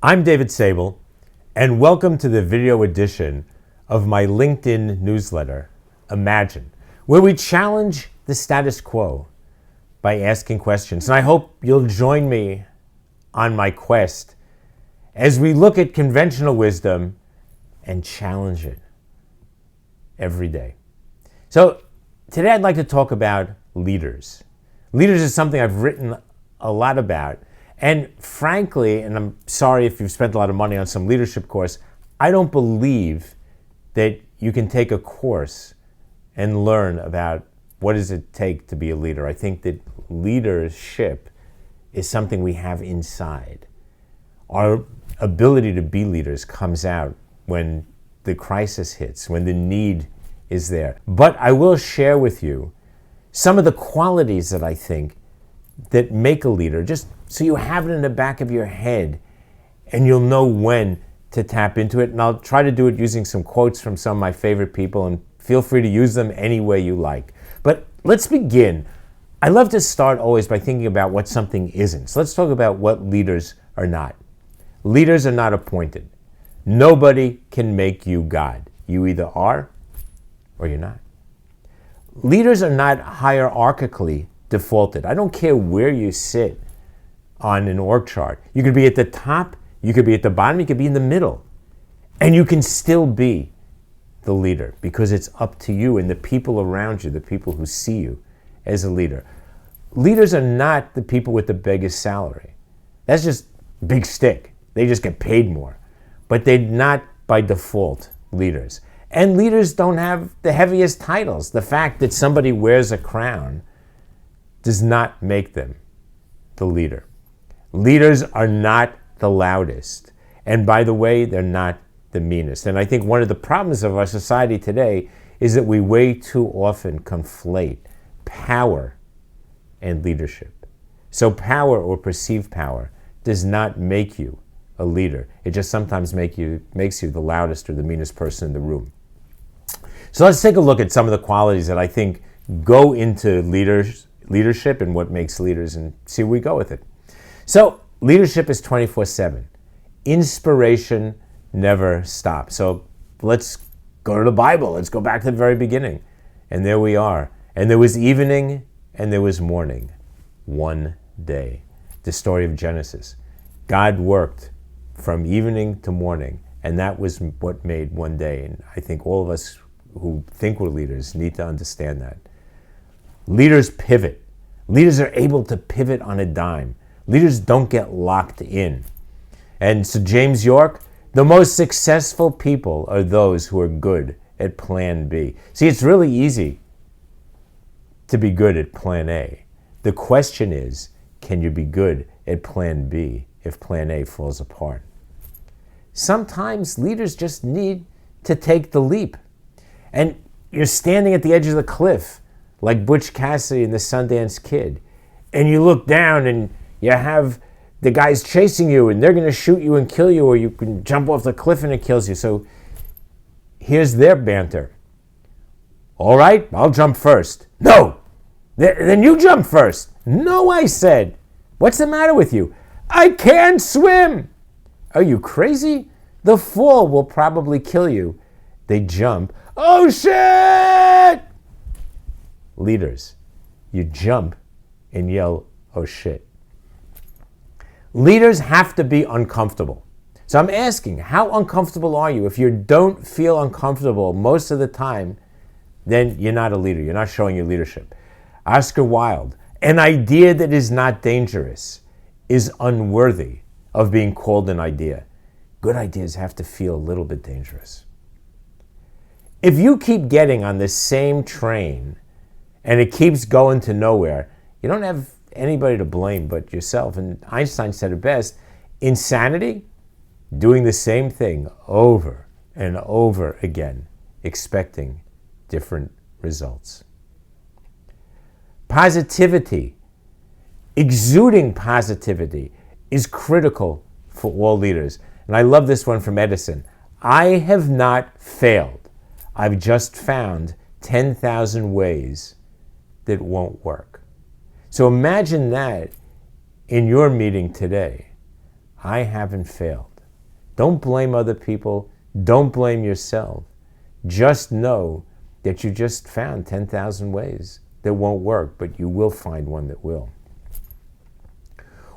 I'm David Sable, and welcome to the video edition of my LinkedIn newsletter, Imagine, where we challenge the status quo by asking questions. And I hope you'll join me on my quest as we look at conventional wisdom and challenge it every day. So today I'd like to talk about leaders. Leaders is something I've written a lot about. And frankly, and I'm sorry if you've spent a lot of money on some leadership course, I don't believe that you can take a course and learn about what does it take to be a leader. I think that leadership is something we have inside. Our ability to be leaders comes out when the crisis hits, when the need is there. But I will share with you some of the qualities that I think that make a leader, just so you have it in the back of your head and you'll know when to tap into it. And I'll try to do it using some quotes from some of my favorite people, and feel free to use them any way you like. But let's begin. I love to start always by thinking about what something isn't. So let's talk about what leaders are not. Leaders are not appointed. Nobody can make you God. You either are or you're not. Leaders are not hierarchically defaulted. I don't care where you sit on an org chart. You could be at the top, you could be at the bottom, you could be in the middle. And you can still be the leader because it's up to you and the people around you, the people who see you as a leader. Leaders are not the people with the biggest salary. That's just big stick. They just get paid more. But they're not by default leaders. And leaders don't have the heaviest titles. The fact that somebody wears a crown does not make them the leader. Leaders are not the loudest. And by the way, they're not the meanest. And I think one of the problems of our society today is that we way too often conflate power and leadership. So power or perceived power does not make you a leader. It just sometimes makes you the loudest or the meanest person in the room. So let's take a look at some of the qualities that I think go into leadership and what makes leaders, and see where we go with it. So leadership is 24/7. Inspiration never stops. So let's go to the Bible. Let's go back to the very beginning. And there we are. And there was evening and there was morning. One day. The story of Genesis. God worked from evening to morning, and that was what made one day. And I think all of us who think we're leaders need to understand that. Leaders pivot. Leaders are able to pivot on a dime. Leaders don't get locked in. And so James York, the most successful people are those who are good at plan B. See, it's really easy to be good at plan A. The question is, can you be good at plan B if plan A falls apart? Sometimes leaders just need to take the leap. And you're standing at the edge of the cliff, like Butch Cassidy and the Sundance Kid. And you look down and you have the guys chasing you and they're going to shoot you and kill you, or you can jump off the cliff and it kills you. So here's their banter. All right, I'll jump first. No, then you jump first. No, I said. What's the matter with you? I can't swim. Are you crazy? The fall will probably kill you. They jump. Oh, shit! Leaders, you jump and yell, oh shit. Leaders have to be uncomfortable. So I'm asking, how uncomfortable are you? If you don't feel uncomfortable most of the time, then you're not a leader. You're not showing your leadership. Oscar Wilde, an idea that is not dangerous is unworthy of being called an idea. Good ideas have to feel a little bit dangerous. If you keep getting on the same train and it keeps going to nowhere, you don't have anybody to blame but yourself. And Einstein said it best, insanity, doing the same thing over and over again, expecting different results. Positivity, exuding positivity is critical for all leaders. And I love this one from Edison. I have not failed. I've just found 10,000 ways that won't work. So imagine that in your meeting today. I haven't failed. Don't blame other people. Don't blame yourself. Just know that you just found 10,000 ways that won't work, but you will find one that will.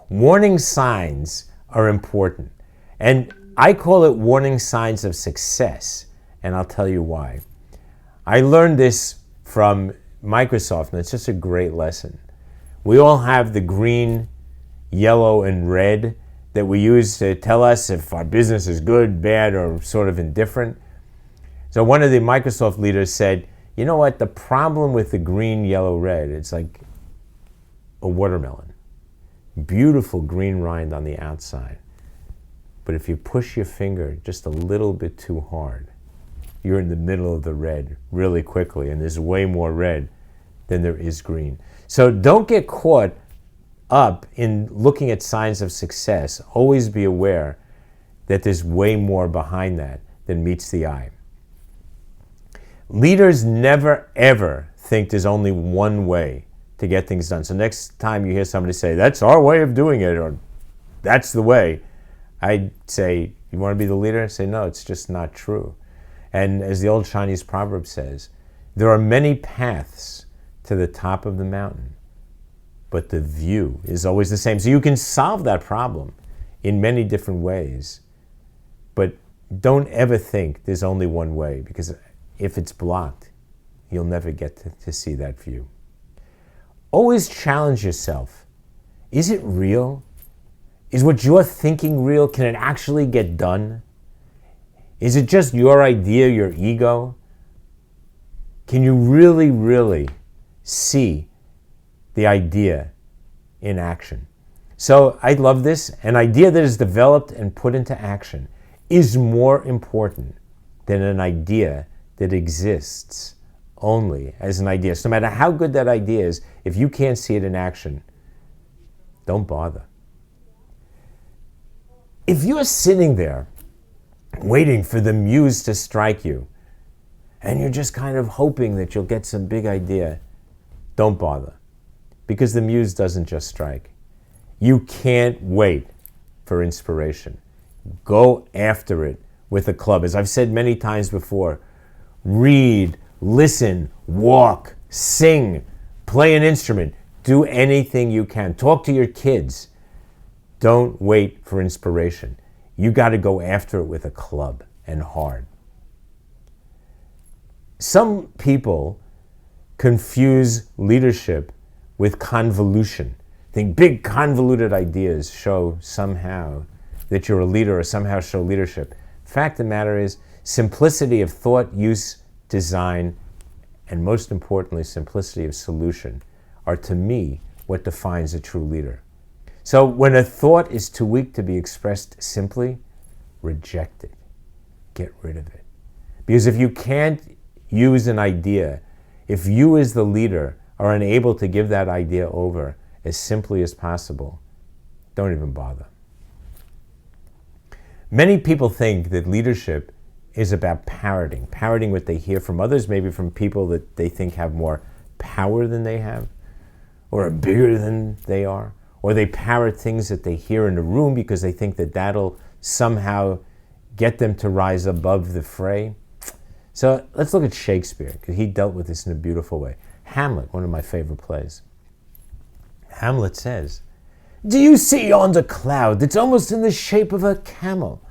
Warning signs are important. And I call it warning signs of success. And I'll tell you why. I learned this from Microsoft, and it's just a great lesson. We all have the green, yellow, and red that we use to tell us if our business is good, bad, or sort of indifferent. So one of the Microsoft leaders said, you know what, the problem with the green, yellow, red, it's like a watermelon. Beautiful green rind on the outside. But if you push your finger just a little bit too hard, you're in the middle of the red really quickly, and there's way more red than there is green. So don't get caught up in looking at signs of success. Always be aware that there's way more behind that than meets the eye. Leaders never, ever think there's only one way to get things done. So next time you hear somebody say, that's our way of doing it, or that's the way, I'd say, you want to be the leader? Say, no, it's just not true. And as the old Chinese proverb says, there are many paths to the top of the mountain, but the view is always the same. So you can solve that problem in many different ways, but don't ever think there's only one way, because if it's blocked, you'll never get to see that view. Always challenge yourself. Is it real? Is what you're thinking real? Can it actually get done? Is it just your idea, your ego? Can you really, really see the idea in action? So I love this. An idea that is developed and put into action is more important than an idea that exists only as an idea. So no matter how good that idea is, if you can't see it in action, don't bother. If you're sitting there waiting for the muse to strike you, and you're just kind of hoping that you'll get some big idea, don't bother. Because the muse doesn't just strike. You can't wait for inspiration. Go after it with a club. As I've said many times before, read, listen, walk, sing, play an instrument, do anything you can. Talk to your kids. Don't wait for inspiration. You got to go after it with a club, and hard. Some people confuse leadership with convolution. Think big convoluted ideas show somehow that you're a leader, or somehow show leadership. Fact of the matter is, simplicity of thought, use, design, and most importantly, simplicity of solution are, to me, what defines a true leader. So when a thought is too weak to be expressed simply, reject it. Get rid of it. Because if you can't use an idea, if you as the leader are unable to give that idea over as simply as possible, don't even bother. Many people think that leadership is about parroting what they hear from others, maybe from people that they think have more power than they have, or are bigger than they are, or they parrot things that they hear in a room because they think that that'll somehow get them to rise above the fray. So let's look at Shakespeare, because he dealt with this in a beautiful way. Hamlet, one of my favorite plays. Hamlet says, "Do you see yonder cloud that's almost in the shape of a camel?"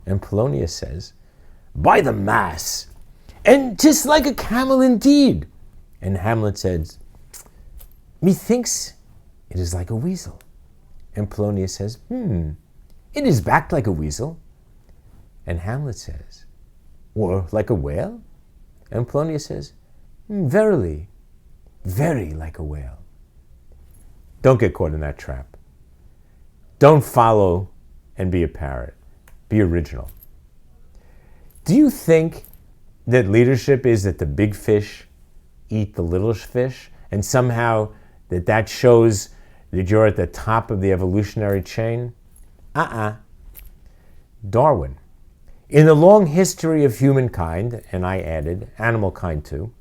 And Polonius says, "By the mass, and 'tis like a camel indeed." And Hamlet says, "Methinks it is like a weasel." And Polonius says, "It is backed like a weasel." And Hamlet says, "Or like a whale?" And Polonius says, "Verily, very like a whale." Don't get caught in that trap. Don't follow and be a parrot. Be original. Do you think that leadership is that the big fish eat the little fish, and somehow that shows that you're at the top of the evolutionary chain? Darwin. In the long history of humankind, and I added animal kind too,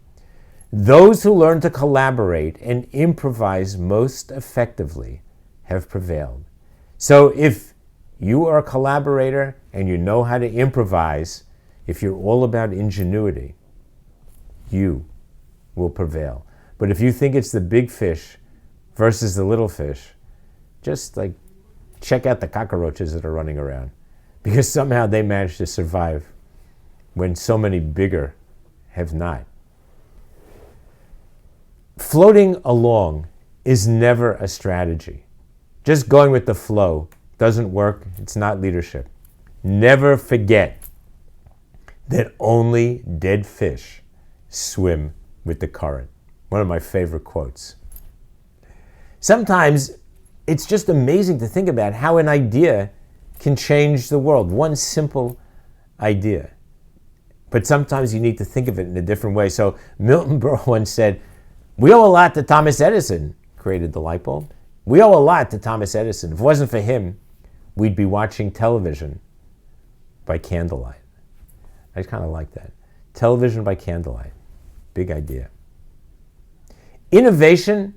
those who learn to collaborate and improvise most effectively have prevailed. So if you are a collaborator and you know how to improvise, if you're all about ingenuity, you will prevail. But if you think it's the big fish versus the little fish, just like check out the cockroaches that are running around, because somehow they managed to survive when so many bigger have not. Floating along is never a strategy. Just going with the flow doesn't work. It's not leadership. Never forget that only dead fish swim with the current. One of my favorite quotes. Sometimes it's just amazing to think about how an idea can change the world. One simple idea. But sometimes you need to think of it in a different way. So Milton Berle once said, we owe a lot to Thomas Edison, created the light bulb. We owe a lot to Thomas Edison. If it wasn't for him, we'd be watching television by candlelight. I kind of like that. Television by candlelight. Big idea. Innovation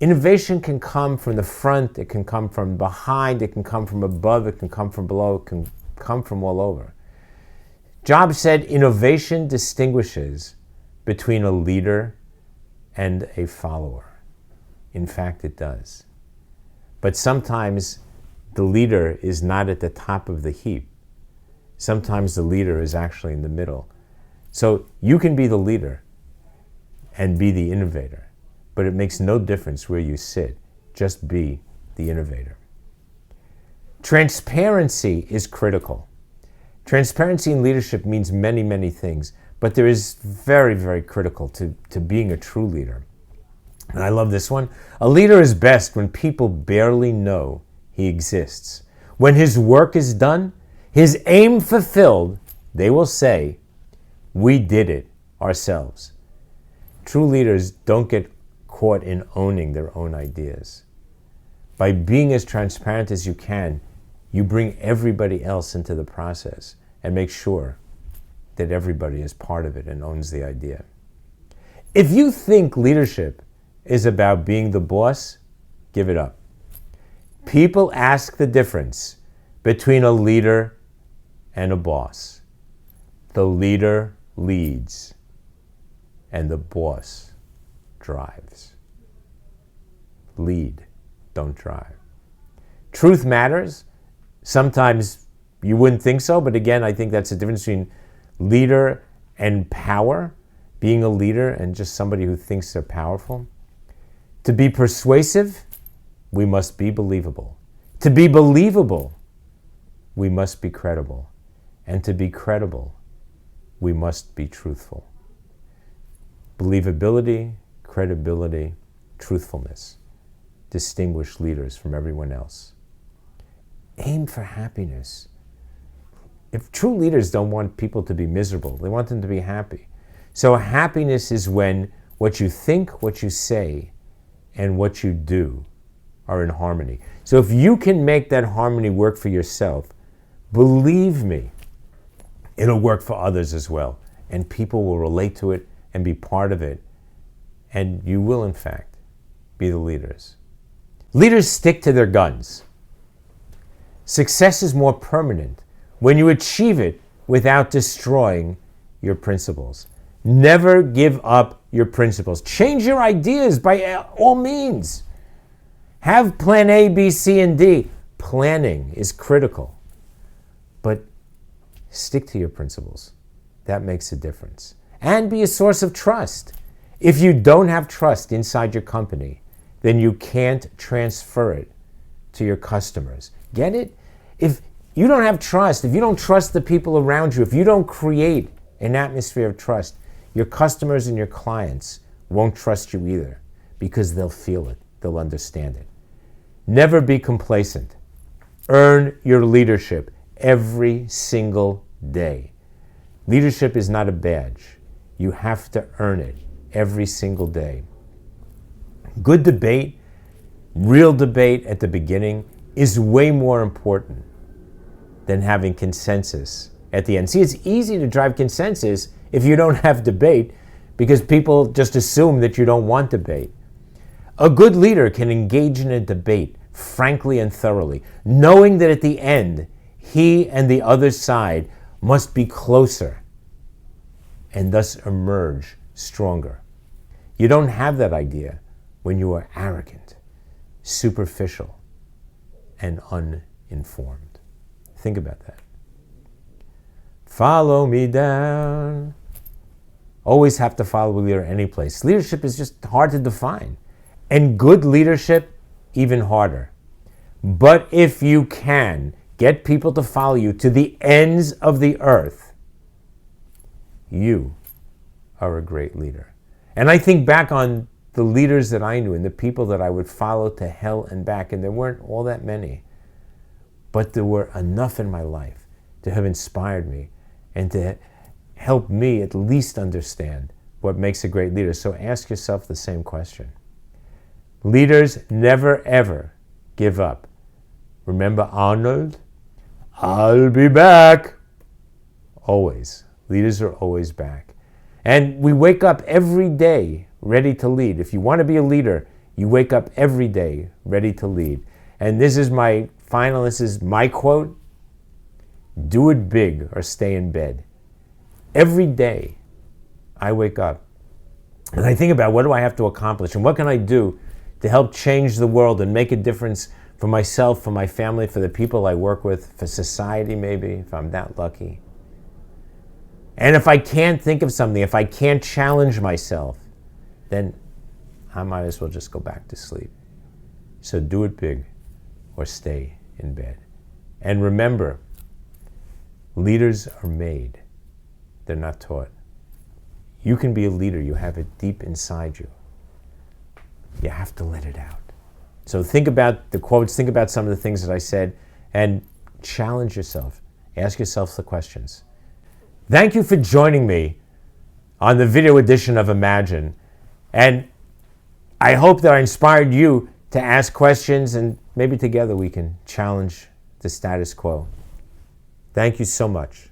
can come from the front, it can come from behind, it can come from above, it can come from below, it can come from all over. Jobs said innovation distinguishes between a leader and a follower. In fact, it does. But sometimes the leader is not at the top of the heap. Sometimes the leader is actually in the middle. So you can be the leader and be the innovator, but it makes no difference where you sit. Just be the innovator. Transparency is critical. Transparency in leadership means many, many things, but there is very, very critical to being a true leader. And I love this one. A leader is best when people barely know he exists. When his work is done, his aim fulfilled, they will say, we did it ourselves. True leaders don't get caught in owning their own ideas. By being as transparent as you can, you bring everybody else into the process and make sure that everybody is part of it and owns the idea. If you think leadership is about being the boss, give it up. People ask the difference between a leader and a boss. The leader leads and the boss drives. Lead, don't drive. Truth matters. Sometimes you wouldn't think so, but again, I think that's the difference between leader and power, being a leader and just somebody who thinks they're powerful. To be persuasive, we must be believable. To be believable, we must be credible. And to be credible, we must be truthful. Believability, credibility, truthfulness distinguish leaders from everyone else. Aim for happiness. If true leaders don't want people to be miserable, they want them to be happy. So happiness is when what you think, what you say, and what you do are in harmony. So if you can make that harmony work for yourself, believe me, it'll work for others as well. And people will relate to it and be part of it. And you will, in fact, be the leaders. Leaders stick to their guns. Success is more permanent when you achieve it without destroying your principles. Never give up your principles. Change your ideas by all means. Have plan A, B, C, and D. Planning is critical. But stick to your principles. That makes a difference. And be a source of trust. If you don't have trust inside your company, then you can't transfer it to your customers. Get it? If you don't have trust, if you don't trust the people around you, if you don't create an atmosphere of trust, your customers and your clients won't trust you either, because they'll feel it, they'll understand it. Never be complacent. Earn your leadership every single day. Leadership is not a badge. You have to earn it every single day. Good debate, real debate at the beginning is way more important than having consensus at the end. See, it's easy to drive consensus if you don't have debate, because people just assume that you don't want debate. A good leader can engage in a debate frankly and thoroughly, knowing that at the end, he and the other side must be closer and thus emerge stronger. You don't have that idea when you are arrogant, superficial, and uninformed. Think about that. Follow me down. Always have to follow a leader any place. Leadership is just hard to define. And good leadership, even harder. But if you can get people to follow you to the ends of the earth, you are a great leader. And I think back on the leaders that I knew and the people that I would follow to hell and back, and there weren't all that many, but there were enough in my life to have inspired me and to help me at least understand what makes a great leader. So ask yourself the same question. Leaders never ever give up. Remember Arnold? I'll be back. Always. Leaders are always back. And we wake up every day ready to lead. If you want to be a leader, you wake up every day ready to lead. And this is my quote. Do it big or stay in bed. Every day I wake up and I think about what do I have to accomplish and what can I do to help change the world and make a difference for myself, for my family, for the people I work with, for society maybe, if I'm that lucky. And if I can't think of something, if I can't challenge myself, then I might as well just go back to sleep. So do it big or stay in bed. And remember, leaders are made. They're not taught. You can be a leader. You have it deep inside you. You have to let it out. So think about the quotes, think about some of the things that I said, and challenge yourself. Ask yourself the questions. Thank you for joining me on the video edition of Imagine. And I hope that I inspired you to ask questions, and maybe together we can challenge the status quo. Thank you so much.